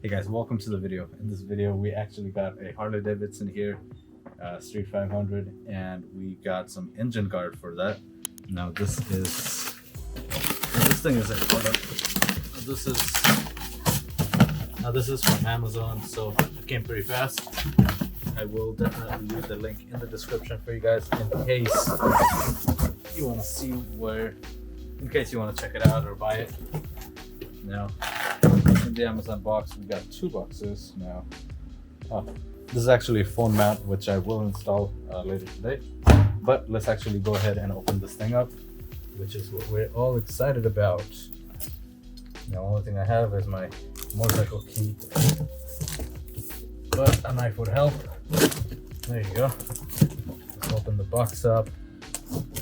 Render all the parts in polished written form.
Hey guys, welcome to the video. In this video, we actually got a Harley Davidson here, Street 500, and we got some engine guard for that. Now this thing is this is from Amazon, so it came pretty fast. I will definitely leave the link in the description for you guys in case you want to see in case you want to check it out or buy it. Now, in the Amazon box, we got two boxes now. This is actually a phone mount, which I will install later today. But let's actually go ahead and open this thing up, which is what we're all excited about. The only thing I have is my motorcycle key, but a knife would help. There you go. Let's open the box up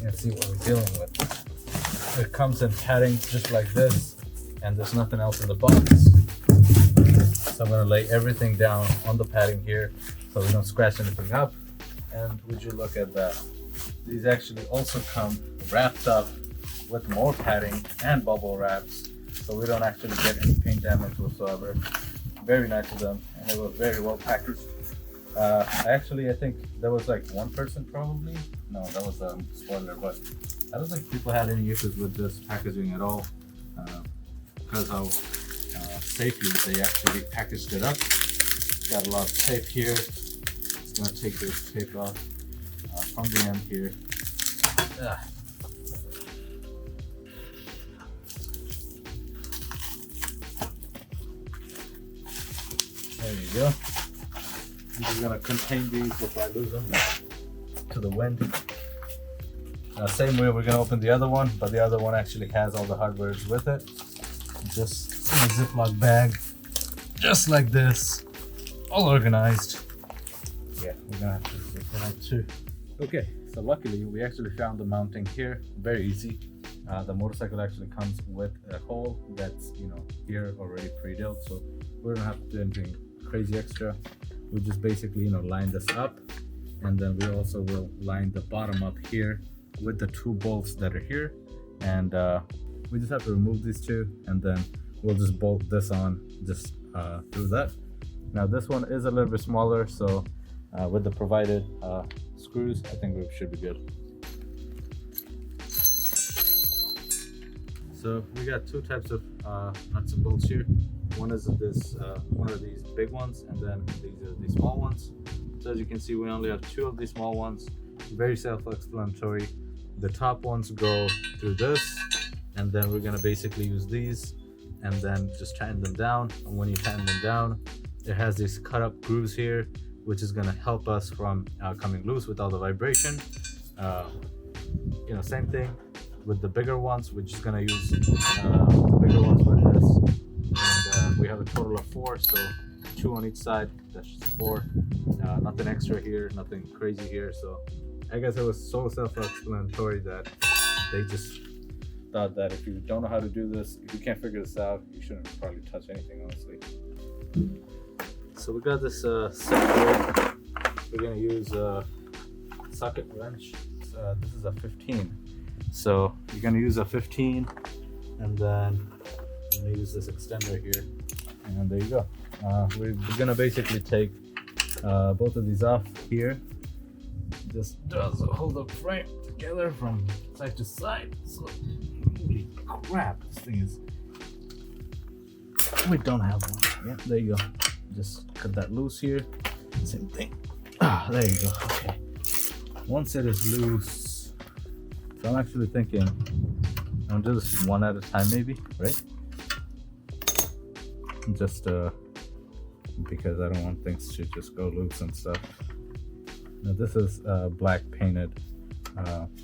and see what we're dealing with. It comes in padding just like this, and there's nothing else in the box. So I'm gonna lay everything down on the padding here so we don't scratch anything up. And would you look at that? These actually also come wrapped up with more padding and bubble wraps, so we don't actually get any paint damage whatsoever. Very nice of them, and it was very well packaged. I think there was like one person probably. No, that was a spoiler, but I don't think people had any issues with this packaging at all. Because how safely they actually packaged it up. Got a lot of tape here. Just gonna take this tape off from the end here. There you go. This is gonna contain these if I lose them to the wind. Same way we're gonna open the other one, but the other one actually has all the hardware with it. Just in a Ziploc bag, just like this, all organized. Yeah, we're gonna have to take that out too. Okay, so luckily we actually found the mounting here, very easy. The motorcycle actually comes with a hole that's here already pre-drilled, so we don't have to do anything crazy extra. We just basically line this up, and then we also will line the bottom up here with the two bolts that are here, and we just have to remove these two, and then we'll just bolt this on just through that. Now this one is a little bit smaller, so with the provided screws, I think we should be good. So we got two types of nuts and bolts here. One is one of these big ones, and then these are the small ones. So as you can see, we only have two of these small ones. Very self-explanatory. The top ones go through this, and then we're gonna basically use these and then just tighten them down. And when you tighten them down, it has these cut up grooves here, which is gonna help us from coming loose with all the vibration. Same thing with the bigger ones. We're just gonna use the bigger ones with this. And we have a total of 4, so 2 on each side. That's just 4. Nothing extra here, nothing crazy here. So I guess it was so self-explanatory that they just thought that if you don't know how to do this, if you can't figure this out, you shouldn't probably touch anything, honestly. So we got this set here. We're gonna use a socket wrench. This is a 15. So you're gonna use a 15, and then I'm gonna use this extender here, and there you go. We're gonna basically take both of these off here. This does hold the frame together from side to side. So holy crap, this thing is. We don't have one. Yeah, there you go. Just cut that loose here. Same thing. There you go. Okay. Once it is loose, so I'm actually thinking I'm gonna do this one at a time, maybe, right? Just because I don't want things to just go loose and stuff. Now this is black painted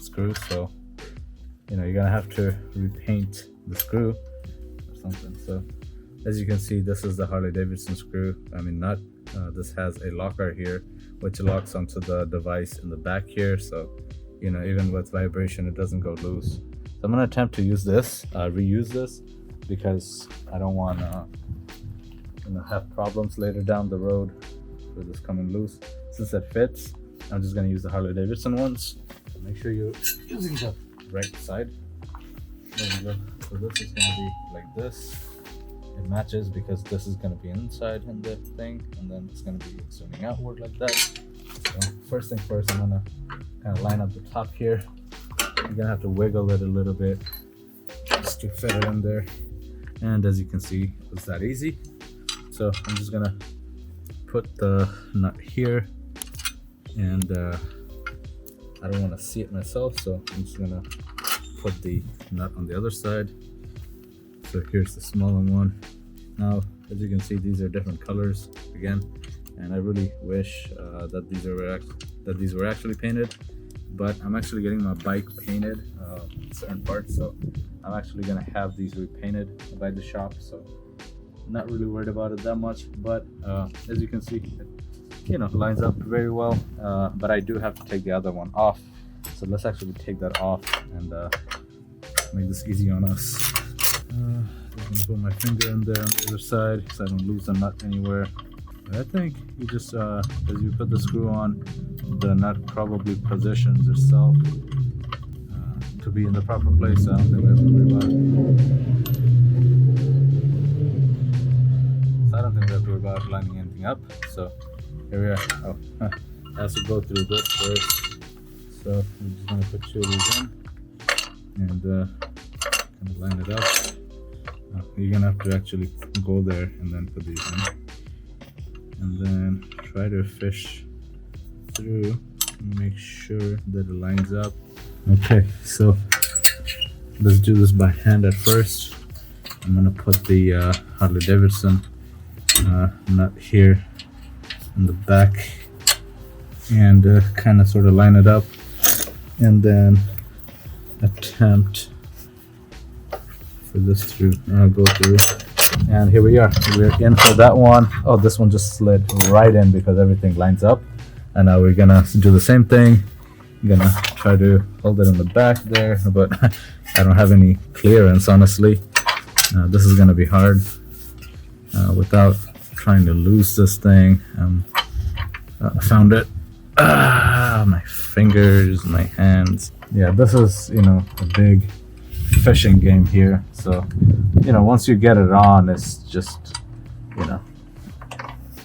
screw, so you're gonna have to repaint the screw or something. So as you can see, this is the Harley Davidson screw. This has a locker here which locks onto the device in the back here, so even with vibration it doesn't go loose. So I'm gonna attempt to use this, reuse this, because I don't want to have problems later down the road with this coming loose. Since it fits, I'm just gonna use the Harley Davidson ones. Make sure you're using the right side. There you go. So this is gonna be like this. it matches, because this is going to be inside in the thing, and then it's going to be zooming outward like that. So first thing first, I'm going to kind of line up the top here. You're going to have to wiggle it a little bit just to fit it in there. And as you can see, it's that easy. So I'm just going to put the nut here, and I don't want to see it myself, so I'm just going to put the nut on the other side. So here's the smaller one. Now, as you can see, these are different colors again, and I really wish that these were actually painted. But I'm actually getting my bike painted, certain parts, so I'm actually gonna have these repainted by the shop. So I'm not really worried about it that much. But as you can see, it, lines up very well. But I do have to take the other one off. So let's actually take that off and make this easy on us. I'm gonna put my finger in there on the other side so I don't lose the nut anywhere. But I think you just, as you put the screw on, the nut probably positions itself to be in the proper place. So I don't think we have to worry about it. So I don't think we have to worry about lining anything up. So here we are. Oh, I have to go through this first. So I'm just gonna put two of these in and kind of line it up. You're gonna have to actually go there and then put these in, and then try to fish through and make sure that it lines up. Okay, so let's do this by hand at first. I'm gonna put the Harley Davidson nut here in the back and kind of sort of line it up, and then attempt for this to go through. And here we are, we're in for that one. Oh, this one just slid right in because everything lines up. And now we're gonna do the same thing. I'm gonna try to hold it in the back there, but I don't have any clearance, honestly. This is gonna be hard without trying to lose this thing. I found it. My fingers, my hands. Yeah, this is, a big fishing game here. So, once you get it on, it's just,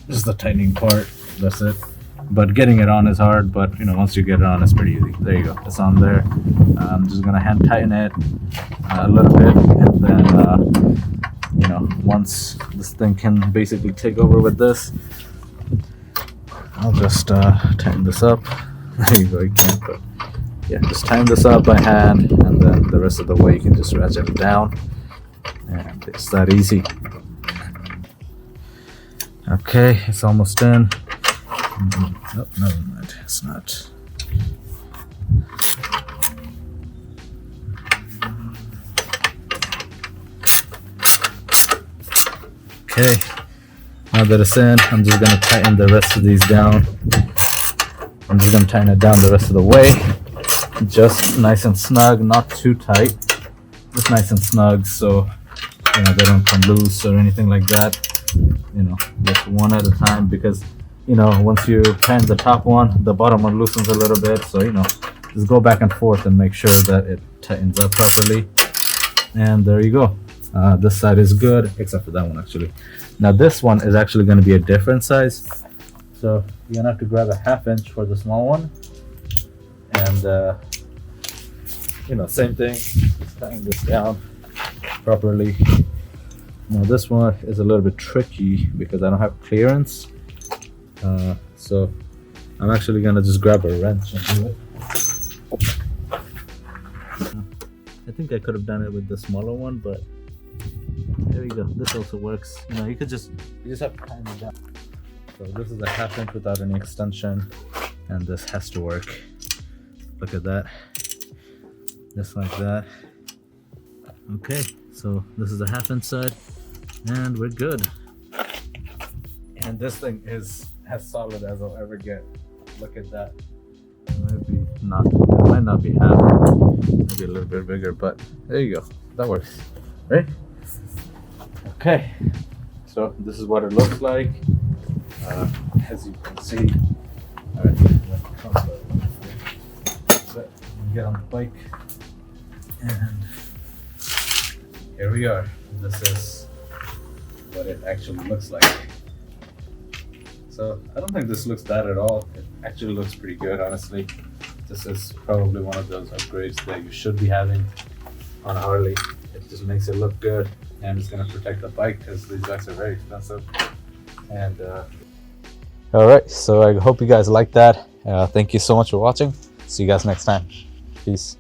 just the tightening part. That's it. But getting it on is hard. But once you get it on, it's pretty easy. There you go. It's on there. I'm just gonna hand tighten it a little bit, and then once this thing can basically take over with this, I'll just tighten this up. There you go. You can't, but yeah, just tighten this up by hand, and then the rest of the way you can just ratchet it down, and it's that easy. Okay, it's almost in. Oh, never mind, it's not. Okay, now that it's in, I'm just gonna tighten the rest of these down. I'm just gonna tighten it down the rest of the way. Just nice and snug, not too tight. Just nice and snug, so they don't come loose or anything like that. Just one at a time, because once you tighten the top one, the bottom one loosens a little bit. So just go back and forth and make sure that it tightens up properly. And there you go. This side is good, except for that one actually. Now this one is actually going to be a different size, so you're gonna have to grab a 1/2 inch for the small one. And same thing, just tighten this down properly. Now this one is a little bit tricky because I don't have clearance, so I'm actually gonna just grab a wrench and do it. I think I could have done it with the smaller one, but there you go. This also works. You just have to tighten it down. So this is a 1/2 inch without any extension, and this has to work. Look at that, just like that. Okay, so this is the 1/2 inch side, and we're good. And this thing is as solid as I'll ever get. Look at that. Maybe not. It might not be half. Maybe a little bit bigger, but there you go. That works, right? Okay. So this is what it looks like. As you can see. All right. Get on the bike, and here we are. This is what it actually looks like. So I don't think this looks bad at all. It actually looks pretty good, honestly. This is probably one of those upgrades that you should be having on a Harley. It just makes it look good, and it's gonna protect the bike because these bikes are very expensive. And all right, so I hope you guys like that. Thank you so much for watching. See you guys next time. Peace.